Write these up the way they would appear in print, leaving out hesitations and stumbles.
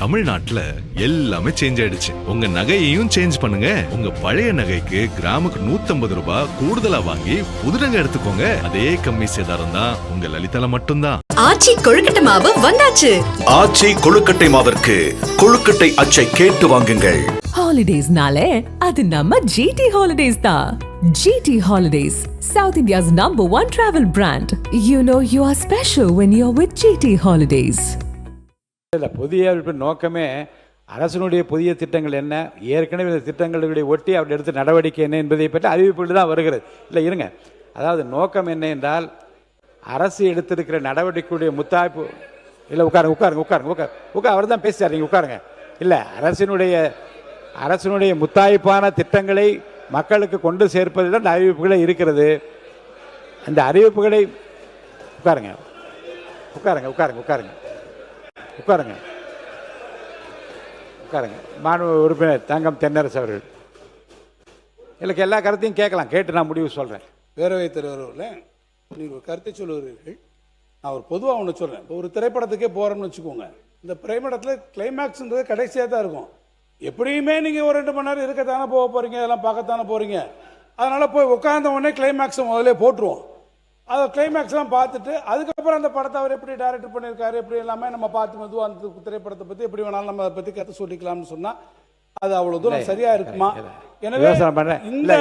தமிழ்நாட்டுல எல்லாமே சேஞ்ச் ஆயிடுச்சு. உங்க நகையையும் சேஞ்ச் பண்ணுங்க. உங்க பழைய நகைக்கு கிராமுக்கு 150 ரூபாய் கூடுதலா வாங்கி புது நகை எடுத்துக்கோங்க. அதே கம்மி சேதாரம் தான் உங்க லலிதால மட்டும்தான். ஆச்சி கொழுக்கட்டை மாவு வந்தாச்சு. ஆச்சி கொழுக்கட்டை மாவிற்கு கொழுக்கட்டை அச்சை கேட்டு வாங்குங்கள். ஹாலிடேஸ்னாலே அது நம்ம ஜிடி ஹாலிடேஸ் தான். GT Holidays, South India's #1 travel brand. You know you are special when you're with GT Holidays. புதிய நோக்கமே அரசனுடைய புதிய திட்டங்கள் என்ன, ஏற்கனவே இந்த திட்டங்களுடைய ஒட்டி அவர் எடுத்த நடவடிக்கை என்ன என்பதை பற்றி அறிவிப்புகள் தான் வருகிறது. இல்லை இருங்க, அதாவது நோக்கம் என்ன என்றால் அரசு எடுத்திருக்கிற நடவடிக்கையுடைய முத்தாய்ப்பு. இல்லை உட்காருங்க உட்காருங்க உட்காருங்க உட்கார் அவர் தான் பேசுகிறார், நீங்கள் உட்காருங்க. இல்லை அரசினுடைய முத்தாய்ப்பான திட்டங்களை மக்களுக்கு கொண்டு சேர்ப்பதில் தான் அறிவிப்புகளே இருக்கிறது. அந்த அறிவிப்புகளை உட்காருங்க உட்காருங்க உட்காருங்க உட்காருங்க உட்காருங்க உட்காருங்க மாண்பு உறுப்பினர் தங்கம் தென்னரசு அவர்கள் எனக்கு எல்லா கருத்தையும் கேட்கலாம், கேட்டு நான் முடிவு சொல்கிறேன். பேரவைத் தலைவர்கள் நீங்கள் ஒரு கருத்தை சொல்லுகிறீர்கள். நான் ஒரு பொதுவாக ஒன்று சொல்கிறேன். இப்போ ஒரு திரைப்படத்துக்கே போகிறோம்னு வச்சுக்கோங்க, இந்த திரைப்படத்தில் கிளைமேக்ஸ்ன்றது கடைசியாக தான் இருக்கும். எப்படியுமே நீங்கள் ஒரு 2 மணி நேரம் இருக்கத்தானே போக போகிறீங்க, இதெல்லாம் பார்க்கத்தானே போகிறீங்க. அதனால் போய் உட்கார்ந்த உடனே கிளைமேக்ஸை முதலே போட்டுருவோம். அதை கிளைமேக்ஸ்லாம் பார்த்துட்டு அதுக்கப்புறம் அந்த படத்தை அவர் எப்படி டைரக்ட் பண்ணியிருக்காரு எப்படி எல்லாமே நம்ம பார்த்து மெதுவாக அந்த திரைப்படத்தை பற்றி எப்படி வேணாலும் நம்ம அதை பற்றி கற்று சொல்லிக்கலாம்னு சொன்னால் அது அவ்வளோ தூரம் சரியா இருக்குமா? எனவே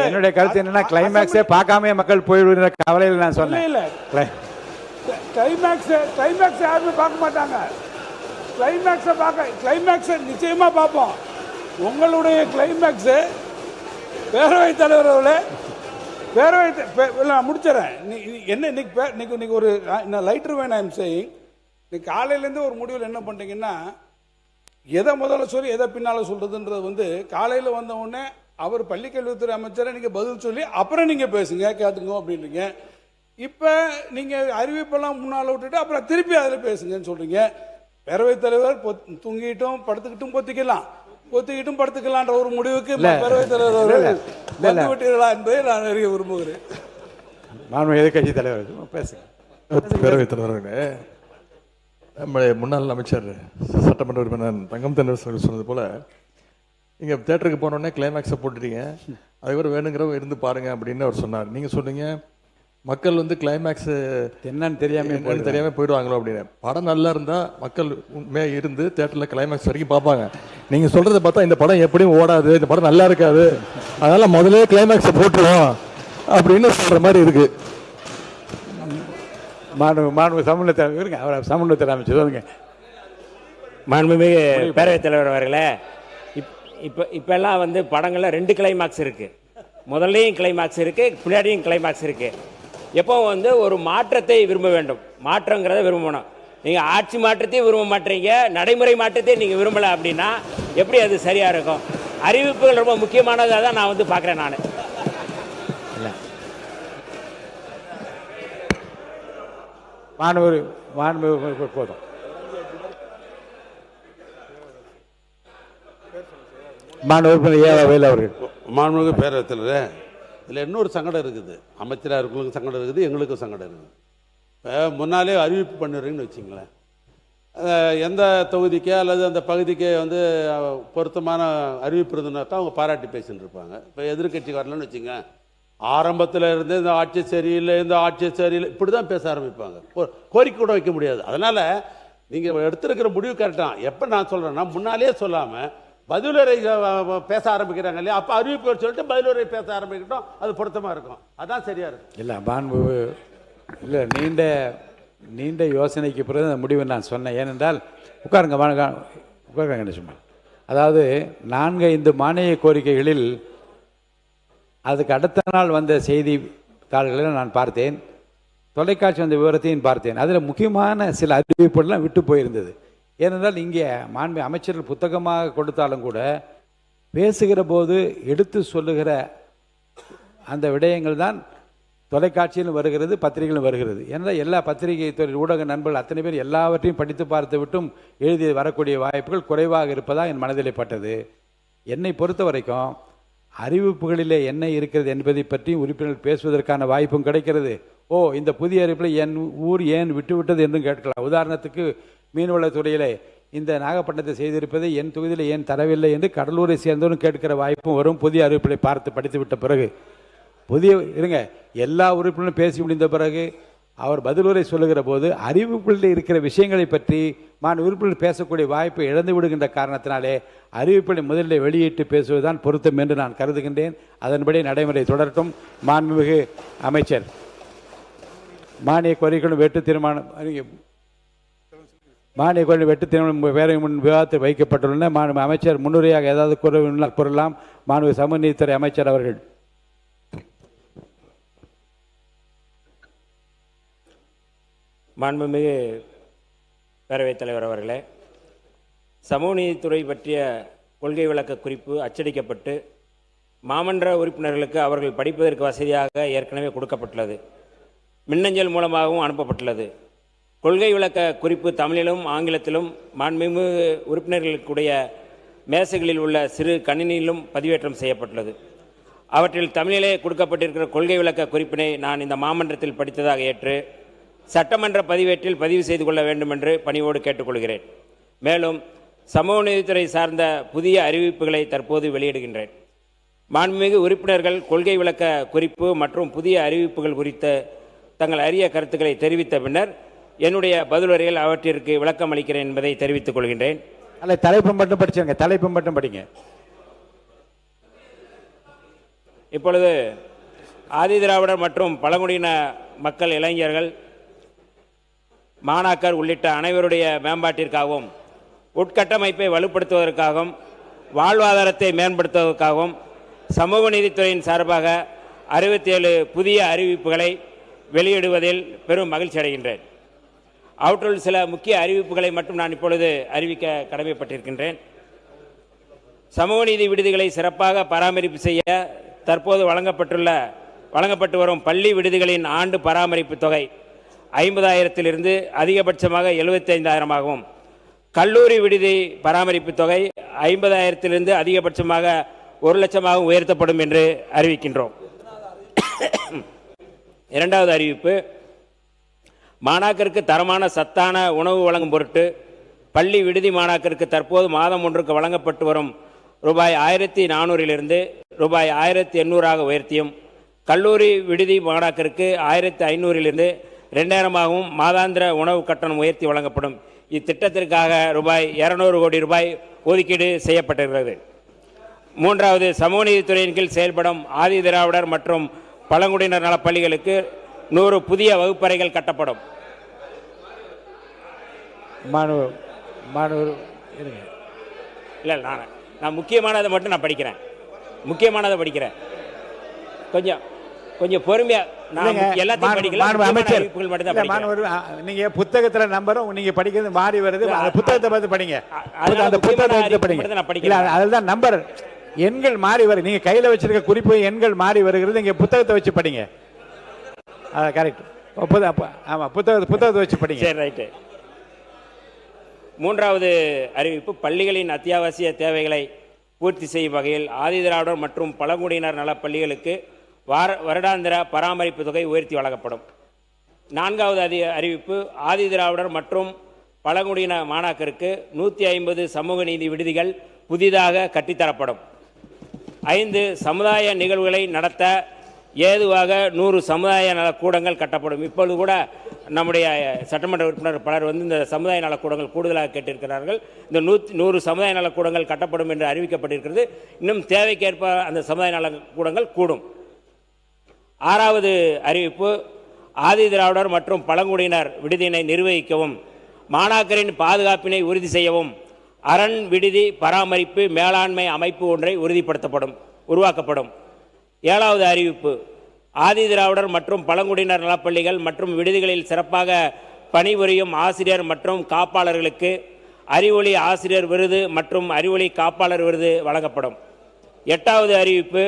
என்னுடைய கருத்து என்னன்னா கிளைமேக்ஸே பார்க்காம மக்கள் போயிடுற கவலையில் நான் சொன்னேன். இல்லை கிளைமேக்ஸ் யாருமே பார்க்க மாட்டாங்க. கிளைமேக்ஸை நிச்சயமாக பார்ப்போம். உங்களுடைய கிளைமேக்ஸு பேரவைத் தலைவர்களே நான் முடிச்சிடறேன். என்ன இன்னைக்கு ஒரு லைட்டர் வேணும். ஐம் சேயிங் இன்னைக்கு காலையிலேருந்து ஒரு முடிவில் என்ன பண்ணுறீங்கன்னா எதை முதல்ல சொல்லி எதை பின்னால் சொல்கிறதுன்றது காலையில் வந்த உடனே அவர் பள்ளிக்கல்வித்துறை அமைச்சரை நீங்கள் பதில் சொல்லி அப்புறம் நீங்கள் பேசுங்க கேட்டுங்க அப்படின்றீங்க. இப்போ நீங்கள் அறிவிப்பெல்லாம் முன்னால் விட்டுட்டு அப்புறம் திருப்பி அதில் பேசுங்கன்னு சொல்கிறீங்க. பேரவைத் தலைவர் தூங்கிட்டும் படுத்துக்கிட்டும் பொத்திக்கிட்டும் படுத்துக்கலான்ற ஒரு முடிவுக்கு பேரவைத் தலைவர் வந்து விட்டீர்களா என்பதை நான் அறிய விரும்புகிறேன். நான் எதிர்கட்சி தலைவர் பேசுங்க. பேரவைத் தலைவர்களே, நம்முடைய முன்னாள் அமைச்சர் சட்டமன்ற உறுப்பினர் தங்கம் தென்னரசு சொன்னது போல நீங்கள் தேட்டருக்கு போனோடனே கிளைமேக்ஸை போட்டுட்டீங்க, அதுக்கப்புறம் வேணுங்கிறவங்க இருந்து பாருங்க அப்படின்னு அவர் சொன்னார். நீங்கள் சொன்னீங்க மக்கள் கிளைமேக்ஸ் என்னன்னு தெரியாமல் போயிடுவாங்களோ அப்படின்னு. படம் நல்லா இருந்தால் மக்கள் உண்மையாக இருந்து தேட்டரில் கிளைமேக்ஸ் வரைக்கும் பார்ப்பாங்க. நீங்கள் சொல்கிறத பார்த்தா இந்த படம் எப்படியும் ஓடாது, இந்த படம் நல்லா இருக்காது, அதனால் முதலே கிளைமேக்ஸை போட்டுருவோம் அப்படின்னு சொல்கிற மாதிரி இருக்குது. மாண்பு சமூகத்தை அமைச்சு சொல்லுங்க. மாண்புமிகு பேரவைத் தலைவர் அவர்களே, இப்பெல்லாம் படங்களில் 2 கிளைமாக்ஸ் இருக்குது. முதல்லையும் கிளைமாக்ஸ் இருக்குது, பின்னாடியும் கிளைமாக்ஸ் இருக்குது. எப்போ ஒரு மாற்றத்தை விரும்ப வேண்டும், மாற்றங்கிறத விரும்பணும். நீங்கள் ஆட்சி மாற்றத்தையும் விரும்ப மாட்டீங்க, நடைமுறை மாற்றத்தையும் நீங்கள் விரும்பலை அப்படின்னா எப்படி அது சரியாக இருக்கும்? அறிவிப்புகள் ரொம்ப முக்கியமானதாக தான் நான் பார்க்குறேன். நான் போதும். மாண்புமிகு பேரவைத் தலைவர், இதில் இன்னொரு சங்கடம் இருக்குது. அமைச்சராக இருக்கிறவங்களுக்கு சங்கடம் இருக்குது, எங்களுக்கும் சங்கடம் இருக்குது. இப்போ முன்னாலே அறிவிப்பு பண்ணிடுறீங்கன்னு வச்சிங்களேன், எந்த தொகுதிக்கே அல்லது அந்த பகுதிக்கே பொருத்தமான அறிவிப்பு இருந்ததுனாக்கா அவங்க பாராட்டி பேசின்னு இருப்பாங்க. இப்போ எதிர்கட்சி வரலன்னு வச்சுங்க, ஆரம்பத்தில் இருந்து இந்த ஆட்சி சரியில்லை இப்படி தான் பேச ஆரம்பிப்பாங்க. கோரிக்கை கூட வைக்க முடியாது. அதனால் நீங்கள் எடுத்துருக்கிற முடிவு கரெக்டாக. எப்போ நான் சொல்கிறேன்னா முன்னாலே சொல்லாமல் பதிலுரை பேச ஆரம்பிக்கிறாங்க இல்லையா, அப்போ அறிவிப்பு சொல்லிட்டு பதிலுரை பேச ஆரம்பிக்கட்டும், அது பொருத்தமாக இருக்கும், அதான் சரியாக இருக்கும். இல்லை நீண்ட யோசனைக்கு பிறகு அந்த முடிவை நான் சொன்னேன். ஏனென்றால் உட்காருங்க சும்மா. அதாவது 4-5 மானிய கோரிக்கைகளில் அதுக்கு அடுத்த நாள் வந்த செய்தித்தாள்களை நான் பார்த்தேன், தொலைக்காட்சி வந்த விவரத்தையும் பார்த்தேன். அதில் முக்கியமான சில அறிவிப்புகள்லாம் விட்டு போயிருந்தது. ஏனென்றால் இங்கே மாண்பு அமைச்சர்கள் புத்தகமாக கொடுத்தாலும் கூட பேசுகிற போது எடுத்து சொல்லுகிற அந்த விடயங்கள் தான் தொலைக்காட்சியிலும் வருகிறது, பத்திரிகைகளும் வருகிறது. ஏனென்றால் எல்லா பத்திரிகை துறை ஊடக நண்பர்கள் அத்தனை பேர் எல்லாவற்றையும் படித்து பார்த்து விட்டும் எழுதி வரக்கூடிய வாய்ப்புகள் குறைவாக இருப்பதாக என் மனதிலே பட்டது. என்னை பொறுத்த வரைக்கும் அறிவிப்புகளிலே என்ன இருக்கிறது என்பதை பற்றி உறுப்பினர்கள் பேசுவதற்கான வாய்ப்பும் கிடைக்கிறது. இந்த புதிய அறிவிப்பில் என் ஊர் ஏன் விட்டுவிட்டது என்றும் கேட்கலாம். உதாரணத்துக்கு மீன்வளத்துறையிலே இந்த நாகப்பட்டினத்தை செய்திருப்பதை என் தொகுதியில் ஏன் தரவில்லை என்று கடலூரை சேர்ந்தவரும் கேட்கிற வாய்ப்பும் வரும். புதிய அறிவிப்புகளை பார்த்து படித்து விட்ட பிறகு இருங்க, எல்லா உறுப்பினரும் பேசி முடிந்த பிறகு அவர் பதிலுரை சொல்லுகிற போது அறிவிப்புகளில் இருக்கிற விஷயங்களை பற்றி உறுப்பினர் பேசக்கூடிய வாய்ப்பை இழந்து விடுகின்ற காரணத்தினாலே அறிவிப்புகளை முதலில் வெளியிட்டு பேசுவதுதான் பொருத்தம் என்று நான் கருதுகின்றேன். அதன்படி நடைமுறை தொடரட்டும். மாண்புமிகு அமைச்சர், மானிய கோரிக்கைகளும் வெட்டு தீர்மானம் வேறு முன் விவாதத்தில் வைக்கப்பட்டுள்ளன. அமைச்சர் முன்னுரையாக ஏதாவது கூறலாம். மாண்புமிகு சமூக நீதித்துறை அமைச்சர் அவர்கள். மாண்புமிகு பேரவைத் தலைவர் அவர்களே, சமூக நீதித்துறை பற்றிய கொள்கை விளக்க குறிப்பு அச்சடிக்கப்பட்டு மாமன்ற உறுப்பினர்களுக்கு அவர்கள் படிப்பதற்கு வசதியாக ஏற்கனவே கொடுக்கப்பட்டுள்ளது. மின்னஞ்சல் மூலமாகவும் அனுப்பப்பட்டுள்ளது. கொள்கை விளக்க குறிப்பு தமிழிலும் ஆங்கிலத்திலும் மாண்புமிகு உறுப்பினர்களுக்குடைய மேசைகளில் உள்ள சிறு கணினியிலும் பதிவேற்றம் செய்யப்பட்டுள்ளது. அவற்றில் தமிழிலே கொடுக்கப்பட்டிருக்கிற கொள்கை விளக்க குறிப்பினை நான் இந்த மாமன்றத்தில் படித்ததாக ஏற்று சட்டமன்ற பதிவேட்டில் பதிவு செய்து கொள்ள வேண்டும் என்று பணிவோடு கேட்டுக்கொள்கிறேன். மேலும் சமூக நீதித்துறை சார்ந்த புதிய அறிவிப்புகளை தற்போது வெளியிடுகின்றேன். மாண்புமிகு உறுப்பினர்கள் கொள்கை விளக்க குறிப்பு மற்றும் புதிய அறிவிப்புகள் குறித்த தங்கள் அரிய கருத்துக்களை தெரிவித்த பின்னர் என்னுடைய பதிலுரையில் அவற்றிற்கு விளக்கம் அளிக்கிறேன் என்பதை தெரிவித்துக் கொள்கின்றேன். தலைப்பு மட்டும் படிச்சுங்க, தலைப்பு மட்டும் படிங்க. இப்பொழுது ஆதிதிராவிடர் மற்றும் பழங்குடியின மக்கள், இளைஞர்கள், மாணாக்கர் உள்ளிட்ட அனைவருடைய மேம்பாட்டிற்காகவும் உட்கட்டமைப்பை வலுப்படுத்துவதற்காகவும் வாழ்வாதாரத்தை மேம்படுத்துவதற்காகவும் சமூக நீதித்துறையின் சார்பாக 67 புதிய அறிவிப்புகளை வெளியிடுவதில் பெரும் மகிழ்ச்சி அடைகின்றேன். அவற்றுள் சில முக்கிய அறிவிப்புகளை மட்டும் நான் இப்பொழுது அறிவிக்க கடமைப்பட்டிருக்கின்றேன். சமூக நீதி விடுதிகளை சிறப்பாக பராமரிப்பு செய்ய தற்போது வழங்கப்பட்டு வரும் பள்ளி விடுதிகளின் ஆண்டு பராமரிப்பு தொகை 50,000 அதிகபட்சமாக 75,000 கல்லூரி விடுதி பராமரிப்பு தொகை 50,000 அதிகபட்சமாக 1,00,000 உயர்த்தப்படும் என்று அறிவிக்கின்றோம். இரண்டாவது அறிவிப்பு, மாணாக்கருக்கு தரமான சத்தான உணவு வழங்கும் பொருட்டு பள்ளி விடுதி மாணாக்கருக்கு தற்போது மாதம் ஒன்றுக்கு வழங்கப்பட்டு வரும் ரூபாய் 1,400 ரூபாய் 1,800 உயர்த்தியும் கல்லூரி விடுதி மாணாக்கருக்கு 1,500 2,000 மாதாந்திர உணவு கட்டணம் உயர்த்தி வழங்கப்படும். இத்திட்டத்திற்காக ரூபாய் 200 கோடி ரூபாய் ஒதுக்கீடு செய்யப்பட்டிருக்கிறது. மூன்றாவது, சமூக நீதித்துறையின் கீழ் செயல்படும் ஆதி திராவிடர் மற்றும் பழங்குடியினர் நல பள்ளிகளுக்கு 100 புதிய வகுப்பறைகள் கட்டப்படும். இல்லை, நான் முக்கியமானதை மட்டும் நான் படிக்கிறேன். கொஞ்சம் பொறுமையா நீங்க புத்தகத்துல நம்பரும் நீங்க படிக்கிறது மாறி வருது. புத்தகத்தை பார்த்து படிங்க. அந்த புத்தகத்தை படிங்க. அதுதான் நம்பர் எண்கள் மாறி வருது. நீங்க கையில வச்சிருக்க குறிப்பு எண்கள் மாறி வருகிறது. நீங்க புத்தகத்தை வச்சு படிங்க. கரெக்ட். ஆமா, புத்தகத்தை வச்சு படிங்க. சரி, ரைட்டு. மூன்றாவது அறிவிப்பு, பள்ளிகளின் அத்தியாவசிய தேவைகளை பூர்த்தி செய்யும் வகையில் ஆதிதிராவிடர் மற்றும் பழங்குடியினர் நல பள்ளிகளுக்கு வருடாந்திர பராமரிப்பு தொகை உயர்த்தி வழங்கப்படும். நான்காவது அறிவிப்பு, ஆதிதிராவிடர் மற்றும் பழங்குடியின மாணாக்கருக்கு 150 சமூக நீதி விடுதிகள் புதிதாக கட்டித்தரப்படும். 5 சமுதாய நிகழ்வுகளை நடத்த ஏதுவாக 100 சமுதாய நலக்கூடங்கள் கட்டப்படும். இப்பொழுது கூட நம்முடைய சட்டமன்ற உறுப்பினர் பலர் இந்த சமுதாய நலக்கூடங்கள் கூடுதலாக கேட்டிருக்கிறார்கள். இந்த 100 சமுதாய நலக்கூடங்கள் கட்டப்படும் என்று அறிவிக்கப்பட்டிருக்கிறது. இன்னும் தேவைக்கேற்ப அந்த சமுதாய நலக்கூடங்கள் கூடும். ஆறாவது அறிவிப்பு, ஆதிதிராவிடர் மற்றும் பழங்குடியினர் விடுதியினை நிர்வகிக்கவும் மாணாக்கரின் பாதுகாப்பினை உறுதி செய்யவும் அரண் விடுதி பராமரிப்பு மேலாண்மை அமைப்பு ஒன்றை உருவாக்கப்படும். ஏழாவது அறிவிப்பு, ஆதிதிராவிடர் மற்றும் பழங்குடியினர் நலப்பள்ளிகள் மற்றும் விடுதிகளில் சிறப்பாக பணிபுரியும் ஆசிரியர் மற்றும் காப்பாளர்களுக்கு அறிவொளி ஆசிரியர் விருது மற்றும் அறிவொளி காப்பாளர் விருது வழங்கப்படும். எட்டாவது அறிவிப்பு,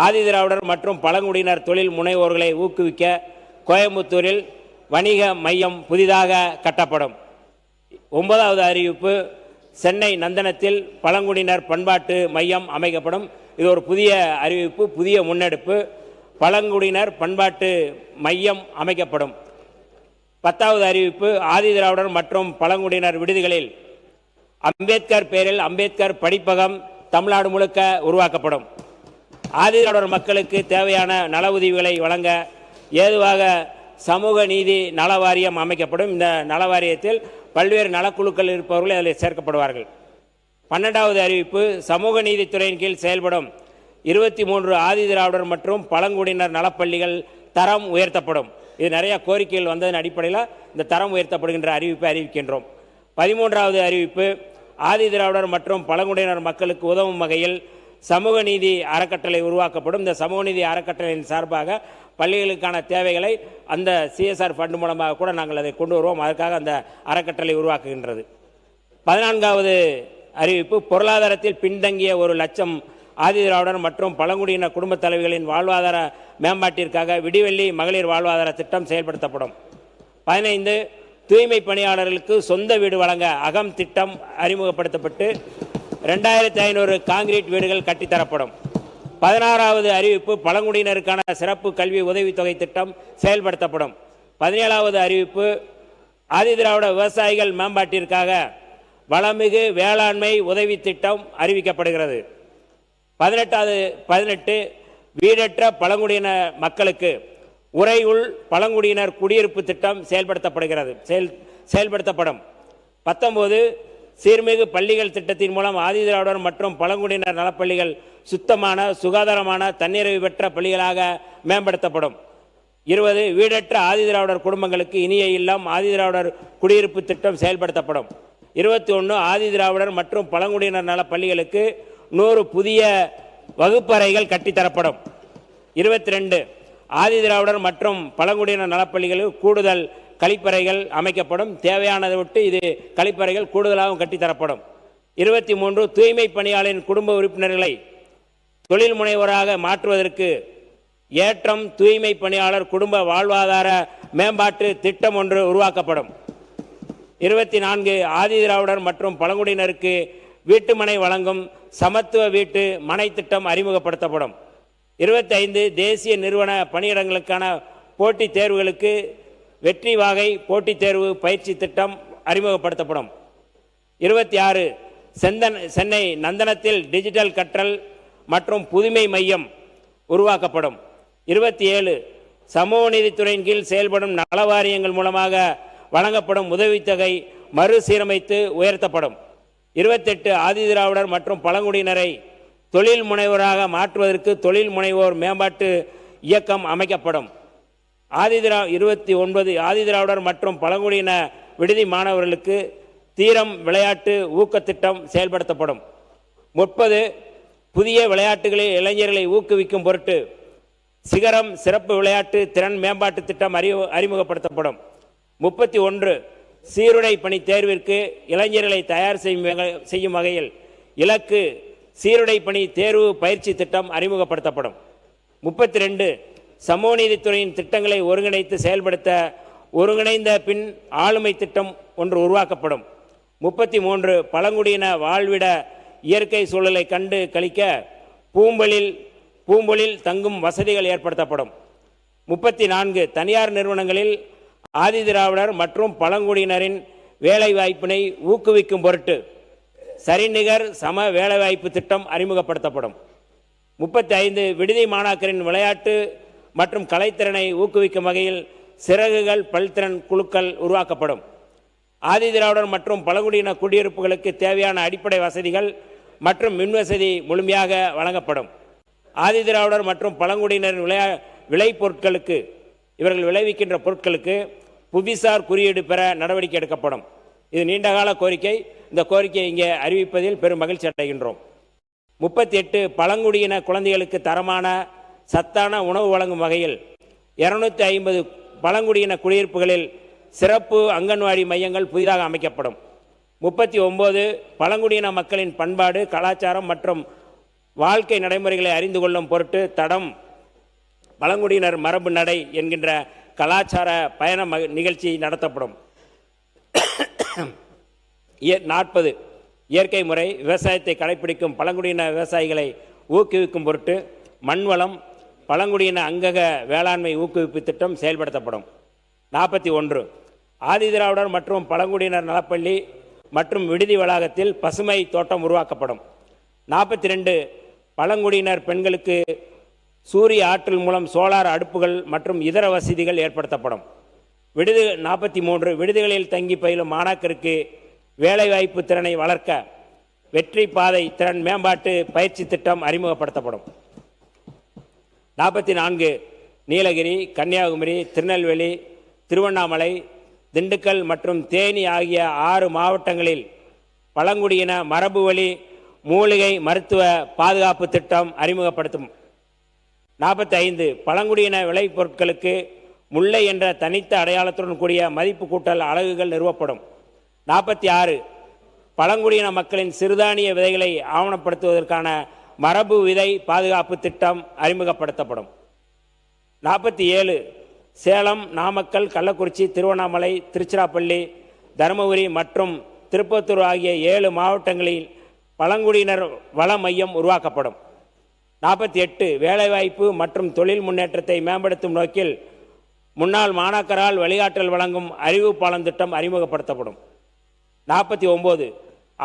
ஆதிதிராவிடர் மற்றும் பழங்குடியினர் தொழில் முனைவோர்களை ஊக்குவிக்க கோயம்புத்தூரில் வணிக மையம் புதிதாக கட்டப்படும். 9வது அறிவிப்பு, சென்னை நந்தனத்தில் பழங்குடியினர் பண்பாட்டு மையம் அமைக்கப்படும். இது ஒரு புதிய அறிவிப்பு, புதிய முன்னெடுப்பு. பழங்குடியினர் பண்பாட்டு மையம் அமைக்கப்படும். 10வது அறிவிப்பு, ஆதிதிராவிடர் மற்றும் பழங்குடியினர் விடுதிகளில் அம்பேத்கர் பெயரில் அம்பேத்கர் படிப்பகம் தமிழ்நாடு முழுக்க உருவாக்கப்படும். ஆதிதிராவிடர் மக்களுக்கு தேவையான நல உதவிகளை வழங்க ஏதுவாக சமூக நீதி நல வாரியம் அமைக்கப்படும். இந்த நல வாரியத்தில் பல்வேறு நலக்குழுக்கள் இருப்பவர்கள் அதில் சேர்க்கப்படுவார்கள். 12வது அறிவிப்பு, சமூக நீதித்துறையின் கீழ் செயல்படும் 23 ஆதிதிராவிடர் மற்றும் பழங்குடியினர் நலப்பள்ளிகள் தரம் உயர்த்தப்படும். இது நிறைய கோரிக்கைகள் வந்ததன் அடிப்படையில் இந்த தரம் உயர்த்தப்படுகின்ற அறிவிப்பை அறிவிக்கின்றோம். 13வது அறிவிப்பு, ஆதிதிராவிடர் மற்றும் பழங்குடியினர் மக்களுக்கு உதவும் வகையில் சமூக நீதி அறக்கட்டளை உருவாக்கப்படும். இந்த சமூக நீதி அறக்கட்டளையின் சார்பாக பள்ளிகளுக்கான தேவைகளை அந்த CSR ஃபண்ட் மூலமாக கூட நாங்கள் அதை கொண்டு வருவோம். அதற்காக அந்த அறக்கட்டளை உருவாக்குகின்றது. 14வது அறிவிப்பு, பொருளாதாரத்தில் பின்தங்கிய 1,00,000 ஆதிதிராவிடர் மற்றும் பழங்குடியின குடும்பத் தலைவிகளின் வாழ்வாதார மேம்பாட்டிற்காக விடிவெள்ளி மகளிர் வாழ்வாதார திட்டம் செயல்படுத்தப்படும். 15, தூய்மை பணியாளர்களுக்கு சொந்த வீடு வழங்க அகம் திட்டம் அறிமுகப்படுத்தப்பட்டு 2500 காங்கிரீட் வீடுகள் கட்டித்தரப்படும். 16வது அறிவிப்பு, பழங்குடியினருக்கான சிறப்பு கல்வி உதவித்தொகை திட்டம் செயல்படுத்தப்படும். 17வது அறிவிப்பு, ஆதிதிராவிட விவசாயிகள் மேம்பாட்டிற்காக வளமிகு வேளாண்மை உதவி திட்டம் அறிவிக்கப்படுகிறது. 18 வீடற்ற பழங்குடியின மக்களுக்கு உறையுள் பழங்குடியினர் குடியிருப்பு திட்டம் செயல்படுத்தப்படும். 19 சீர்மிகு பள்ளிகள் திட்டத்தின் மூலம் ஆதிதிராவிடர் மற்றும் பழங்குடியினர் நலப்பள்ளிகள் சுத்தமான சுகாதாரமான தன்னிறைவு பெற்ற பள்ளிகளாக மேம்படுத்தப்படும். 20 வீடற்ற ஆதிதிராவிடர் குடும்பங்களுக்கு இனிய இல்லம் ஆதிதிராவிடர் குடியிருப்பு திட்டம் செயல்படுத்தப்படும். 21 ஆதிதிராவிடர் மற்றும் பழங்குடியினர் நல பள்ளிகளுக்கு 100 புதிய வகுப்பறைகள் கட்டித்தரப்படும். 22 ஆதிதிராவிடர் மற்றும் பழங்குடியினர் நலப்பள்ளிகளுக்கு கூடுதல் கழிப்பறைகள் அமைக்கப்படும். தேவையானதை விட்டு இது கழிப்பறைகள் கூடுதலாகவும் கட்டித்தரப்படும். 23 தூய்மை பணியாளரின் குடும்ப உறுப்பினர்களை தொழில் முனைவோராக மாற்றுவதற்கு ஏற்றம் தூய்மை பணியாளர் குடும்ப வாழ்வாதார மேம்பாட்டு திட்டம் ஒன்று உருவாக்கப்படும். 24 ஆதிதிராவிடர் மற்றும் பழங்குடியினருக்கு வீட்டுமனை வழங்கும் சமத்துவ வீட்டு மனை திட்டம் அறிமுகப்படுத்தப்படும். 25 தேசிய நிறுவன பணியிடங்களுக்கான போட்டித் தேர்வுகளுக்கு வெற்றி வாகை போட்டித் தேர்வு பயிற்சி திட்டம் அறிமுகப்படுத்தப்படும். 26 சென்னை நந்தனத்தில் டிஜிட்டல் கற்றல் மற்றும் புதுமை மையம் உருவாக்கப்படும். 27 சமூக நீதித்துறையின் கீழ் செயல்படும் நலவாரியங்கள் மூலமாக வழங்கப்படும் உதவித்தொகை மறுசீரமைத்து உயர்த்தப்படும். 28 ஆதிதிராவிடர் மற்றும் பழங்குடியினரை தொழில் முனைவோராக மாற்றுவதற்கு தொழில் முனைவோர் மேம்பாட்டு இயக்கம் அமைக்கப்படும். 29 ஆதிதிராவிடர் மற்றும் பழங்குடியின விடுதி மாணவர்களுக்கு தீரம் விளையாட்டு ஊக்கத்திட்டம் செயல்படுத்தப்படும். 30 புதிய விளையாட்டுகளில் இளைஞர்களை ஊக்குவிக்கும் பொருட்டு சிகரம் சிறப்பு விளையாட்டு திறன் மேம்பாட்டு திட்டம் அறிமுகப்படுத்தப்படும். 31 சீருடை பணி தேர்விற்கு இளைஞர்களை தயார் செய்யும் வகையில் இலக்கு சீருடை பணி தேர்வு பயிற்சி திட்டம் அறிமுகப்படுத்தப்படும். 32 சமூக நீதித்துறையின் திட்டங்களை ஒருங்கிணைத்து செயல்படுத்த ஒருங்கிணைந்த பின் ஆளுமை திட்டம் ஒன்று உருவாக்கப்படும். 33 பழங்குடியின வாழ்விட இயற்கை சூழலை கண்டு களிக்க பூம்பொழில் தங்கும் வசதிகள் ஏற்படுத்தப்படும். 34 தனியார் நிறுவனங்களில் ஆதிதிராவிடர் மற்றும் பழங்குடியினரின் வேலைவாய்ப்பினை ஊக்குவிக்கும் பொருட்டு சரிநிகர் சம வேலைவாய்ப்பு திட்டம் அறிமுகப்படுத்தப்படும். 35 விடுதி மாணாக்கரின் விளையாட்டு மற்றும் கலைத்திறனை ஊக்குவிக்கும் வகையில் சிறகுகள் பல்திறன் குழுக்கள் உருவாக்கப்படும். ஆதிதிராவிடர் மற்றும் பழங்குடியின குடியிருப்புகளுக்கு தேவையான அடிப்படை வசதிகள் மற்றும் மின்வசதி முழுமையாக வழங்கப்படும். ஆதிதிராவிடர் மற்றும் பழங்குடியினரின் விளைபொருட்களுக்கு இவர்கள் விளைவிக்கின்ற பொருட்களுக்கு புவிசார் குறியீடு பெற நடவடிக்கை எடுக்கப்படும். இது நீண்டகால கோரிக்கை. இந்த கோரிக்கையை இங்கே அறிவிப்பதில் பெரும் மகிழ்ச்சி அடைகின்றோம். 38 பழங்குடியின குழந்தைகளுக்கு தரமான சத்தான உணவு வழங்கும் வகையில் 250 பழங்குடியின குடியிருப்புகளில் சிறப்பு அங்கன்வாடி மையங்கள் புதிதாக அமைக்கப்படும். 39 பழங்குடியின மக்களின் பண்பாடு கலாச்சாரம் மற்றும் வாழ்க்கை நடைமுறைகளை அறிந்து கொள்ளும் பொருட்டு தடம் பழங்குடியினர் மரபு நடை என்கின்ற கலாச்சார பயண நிகழ்ச்சி நடத்தப்படும். 40 இயற்கை முறை விவசாயத்தை கடைபிடிக்கும் பழங்குடியின விவசாயிகளை ஊக்குவிக்கும் பொருட்டு மண்வளம் பழங்குடியின அங்கக வேளாண்மை ஊக்குவிப்பு திட்டம் செயல்படுத்தப்படும். 41 ஆதிதிராவிடர் மற்றும் பழங்குடியினர் நலப்பள்ளி மற்றும் விடுதி வளாகத்தில் பசுமை தோட்டம் உருவாக்கப்படும். 42 பழங்குடியினர் பெண்களுக்கு சூரிய ஆற்றல் மூலம் சோலார் அடுப்புகள் மற்றும் இதர வசதிகள் ஏற்படுத்தப்படும். 43 விடுதிகளில் தங்கி பயிலும் மாணாக்கருக்கு வேலைவாய்ப்பு திறனை வளர்க்க வெற்றி பாதை திறன் மேம்பாட்டு பயிற்சி திட்டம் அறிமுகப்படுத்தப்படும். 44 நீலகிரி, கன்னியாகுமரி, திருநெல்வேலி, திருவண்ணாமலை, திண்டுக்கல் மற்றும் தேனி ஆகிய 6 மாவட்டங்களில் பழங்குடியின மரபு வழி மூலிகை மருத்துவ பாதுகாப்பு திட்டம் அறிமுகப்படுத்தும். 45 பழங்குடியின விளைபொருட்களுக்கு முல்லை என்ற தனித்த அடையாளத்துடன் கூடிய மதிப்பு கூட்டல் அலகுகள் நிறுவப்படும். 46 பழங்குடியின மக்களின் சிறுதானிய விதைகளை ஆவணப்படுத்துவதற்கான மரபு விதை பாதுகாப்பு திட்டம் அறிமுகப்படுத்தப்படும். 47 சேலம், நாமக்கல், கள்ளக்குறிச்சி, திருவண்ணாமலை, திருச்சிராப்பள்ளி, தருமபுரி மற்றும் திருப்பத்தூர் ஆகிய 7 மாவட்டங்களில் பழங்குடியினர் வள மையம் உருவாக்கப்படும். 48 வேலைவாய்ப்பு மற்றும் தொழில் முன்னேற்றத்தை மேம்படுத்தும் நோக்கில் முன்னாள் மாணாக்கரால் வழிகாட்டல் வழங்கும் அறிவு பாலம் திட்டம் அறிமுகப்படுத்தப்படும். 49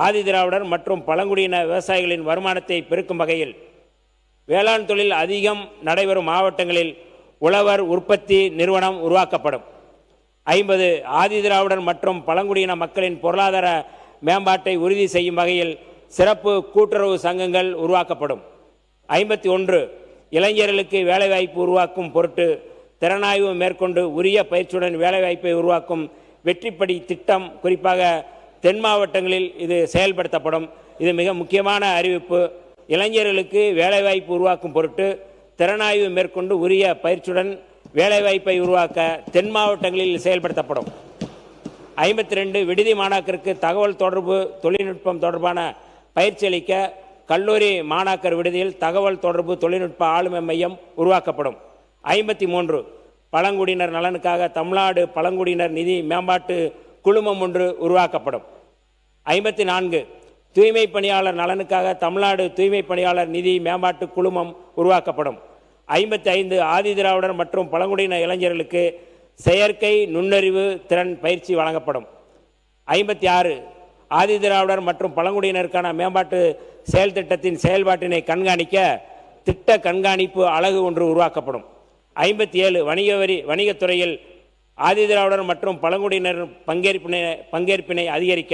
ஆதிதிராவிடர் மற்றும் பழங்குடியின விவசாயிகளின் வருமானத்தை பெருக்கும் வகையில் வேளாண் தொழில் அதிகம் நடைபெறும் மாவட்டங்களில் உழவர் உற்பத்தி நிறுவனம் உருவாக்கப்படும். 50 ஆதிதிராவிடர் மற்றும் பழங்குடியின மக்களின் பொருளாதார மேம்பாட்டை உறுதி செய்யும் வகையில் சிறப்பு கூட்டுறவு சங்கங்கள் உருவாக்கப்படும். 51 இளைஞர்களுக்கு வேலைவாய்ப்பு உருவாக்கும் பொருட்டு திறனாய்வு மேற்கொண்டு உரிய பயிற்சியுடன் வேலைவாய்ப்பை உருவாக்கும் வெற்றிப்படி திட்டம் குறிப்பாக தென் மாவட்டங்களில் இது செயல்படுத்தப்படும். இது மிக முக்கியமான அறிவிப்பு. இளைஞர்களுக்கு வேலைவாய்ப்பு உருவாக்கும் பொருட்டு திறனாய்வு மேற்கொண்டு உரிய பயிற்சியுடன் வேலைவாய்ப்பை உருவாக்க தென் மாவட்டங்களில் செயல்படுத்தப்படும். 52 விடுதி மாணாக்கருக்கு தகவல் தொடர்பு தொழில்நுட்பம் தொடர்பான பயிற்சி அளிக்க கல்லூரி மாணாக்கர் விடுதியில் தகவல் தொடர்பு தொழில்நுட்ப ஆளுமை மையம் உருவாக்கப்படும். 53 பழங்குடியினர் நலனுக்காக தமிழ்நாடு பழங்குடியினர் நிதி மேம்பாட்டு குழுமம் ஒன்று உருவாக்கப்படும். 54 தூய்மை பணியாளர் நலனுக்காக தமிழ்நாடு தூய்மை பணியாளர் நிதி மேம்பாட்டு குழுமம் உருவாக்கப்படும். 55 ஆதிதிராவிடர் மற்றும் பழங்குடியின இளைஞர்களுக்கு செயற்கை நுண்ணறிவு திறன் பயிற்சி வழங்கப்படும். 56 ஆதிதிராவிடர் மற்றும் பழங்குடியினருக்கான மேம்பாட்டு செயல் திட்டத்தின் செயல்பாட்டினை கண்காணிக்க திட்ட கண்காணிப்பு அலகு ஒன்று உருவாக்கப்படும். 57 வணிகத்துறையில் ஆதிதிராவிடர் மற்றும் பழங்குடியினர் பங்கேற்பினை அதிகரிக்க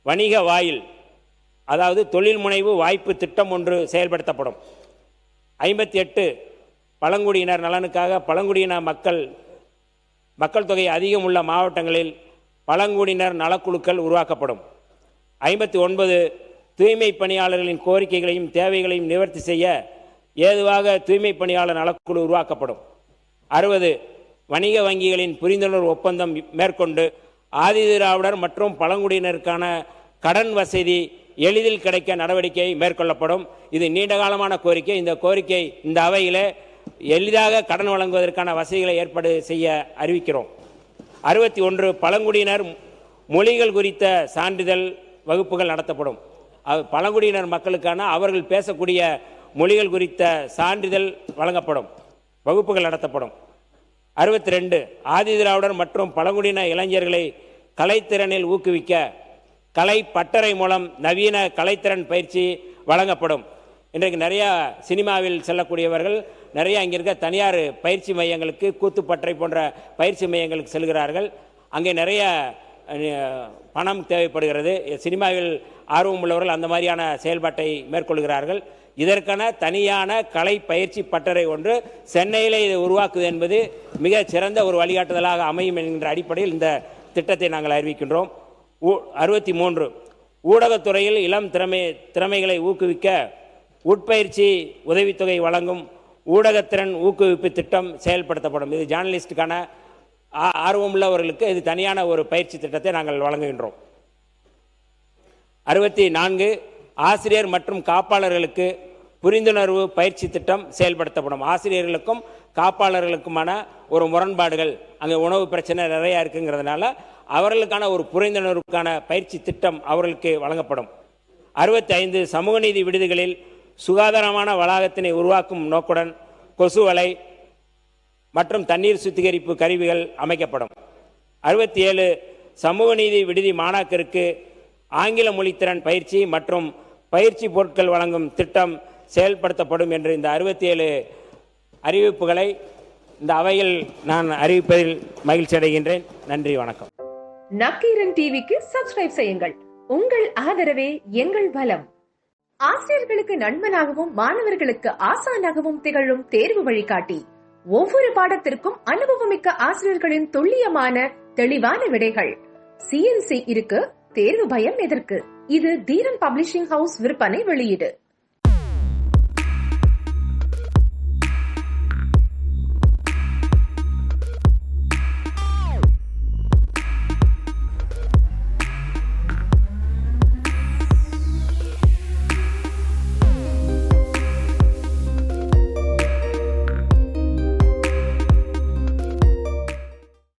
வணிக வாயில் அதாவது தொழில் முனைவு வாய்ப்பு திட்டம் ஒன்று செயல்படுத்தப்படும். 58 பழங்குடியினர் நலனுக்காக பழங்குடியின மக்கள் தொகை அதிகம் உள்ள மாவட்டங்களில் பழங்குடியினர் நலக்குழுக்கள் உருவாக்கப்படும். 59 தூய்மை பணியாளர்களின் கோரிக்கைகளையும் தேவைகளையும் நிவர்த்தி செய்ய ஏதுவாக தூய்மை பணியாளர் நலக்குழு உருவாக்கப்படும். 60 வணிக வங்கிகளின் புரிந்துணர்வு ஒப்பந்தம் மேற்கொண்டு ஆதிதிராவிடர் மற்றும் பழங்குடியினருக்கான கடன் வசதி எளிதில் கிடைக்க நடவடிக்கை மேற்கொள்ளப்படும். இது நீண்டகாலமான கோரிக்கை. இந்த கோரிக்கை இந்த அவையில் எளிதாக கடன் வழங்குவதற்கான வசதிகளை ஏற்பாடு செய்ய அறிவிக்கிறோம். 61 பழங்குடியினர் மொழிகள் குறித்த சான்றிதழ் வகுப்புகள் நடத்தப்படும். பழங்குடியினர் மக்களுக்கான அவர்கள் பேசக்கூடிய மொழிகள் குறித்த சான்றிதழ் வழங்கப்படும், வகுப்புகள் நடத்தப்படும். 62 ஆதிதிராவிடர் மற்றும் பழங்குடியின இளைஞர்களை கலைத்திறனில் ஊக்குவிக்க கலை பட்டறை மூலம் நவீன கலைத்திறன் பயிற்சி வழங்கப்படும். இன்றைக்கு நிறையா சினிமாவில் செல்லக்கூடியவர்கள் நிறையா இங்கே இருக்க தனியார் பயிற்சி மையங்களுக்கு கூத்துப்பட்டறை போன்ற பயிற்சி மையங்களுக்கு செல்கிறார்கள். அங்கே நிறைய பணம் தேவைப்படுகிறது. சினிமாவில் ஆர்வம் உள்ளவர்கள் அந்த மாதிரியான செயல்பாட்டை மேற்கொள்கிறார்கள். இதற்கான தனியான கலை பயிற்சி பட்டறை ஒன்று சென்னையில் இதை உருவாக்குவது என்பது மிக சிறந்த ஒரு வழிகாட்டுதலாக அமையும் என்கின்ற அடிப்படையில் இந்த திட்டத்தை நாங்கள் அறிவிக்கின்றோம். 63 ஊடகத்துறையில் இளம் திறமைகளை ஊக்குவிக்க உட்பயிற்சி உதவித்தொகை வழங்கும் ஊடகத்திறன் ஊக்குவிப்பு திட்டம் செயல்படுத்தப்படும். இது ஜேர்னலிஸ்டுக்கான ஆர்வமுள்ளவர்களுக்கு இது தனியான ஒரு பயிற்சி திட்டத்தை நாங்கள் வழங்குகின்றோம். 64 ஆசிரியர் மற்றும் காப்பாளர்களுக்கு புரிந்துணர்வு பயிற்சி திட்டம் செயல்படுத்தப்படும். ஆசிரியர்களுக்கும் காப்பாளர்களுக்குமான ஒரு முரண்பாடுகள், அங்கே உணவு பிரச்சனை நிறையா இருக்குங்கிறதுனால அவர்களுக்கான ஒரு புரிந்துணர்வுக்கான பயிற்சி திட்டம் அவர்களுக்கு வழங்கப்படும். 65 சமூக நீதி விடுதிகளில் சுகாதாரமான வளாகத்தினை உருவாக்கும் நோக்குடன் கொசு வலை மற்றும் தண்ணீர் சுத்திகரிப்பு கருவிகள் அமைக்கப்படும். 67 சமூக நீதி விடுதி மாணாக்கருக்கு ஆங்கில மொழித்திறன் பயிற்சி மற்றும் பயிற்சி பொருட்கள் வழங்கும் திட்டம் செயல்படுத்தப்படும் என்று இந்த 67 அறிவிப்புகளை இந்த அவையில் நான் அறிவிப்பதில் மகிழ்ச்சி அடைகின்றேன். நன்றி, வணக்கம். நக்கீரன் டிவிக்கு சப்ஸ்கிரைப் செய்யுங்கள். உங்கள் ஆதரவே எங்கள் பலம். ஆசிரியர்களுக்கு நண்பனாகவும் மாணவர்களுக்கு ஆசானாகவும் திகழும் தேர்வு வழிகாட்டி. ஒவ்வொரு பாடத்திற்கும் அனுபவமிக்க ஆசிரியர்களின் துல்லியமான தெளிவான விடைகள். CNC இருக்கு, தேர்வு பயம் எதற்கு? இது தீரன் பப்ளிஷிங் ஹவுஸ் விற்பனை வெளியீடு.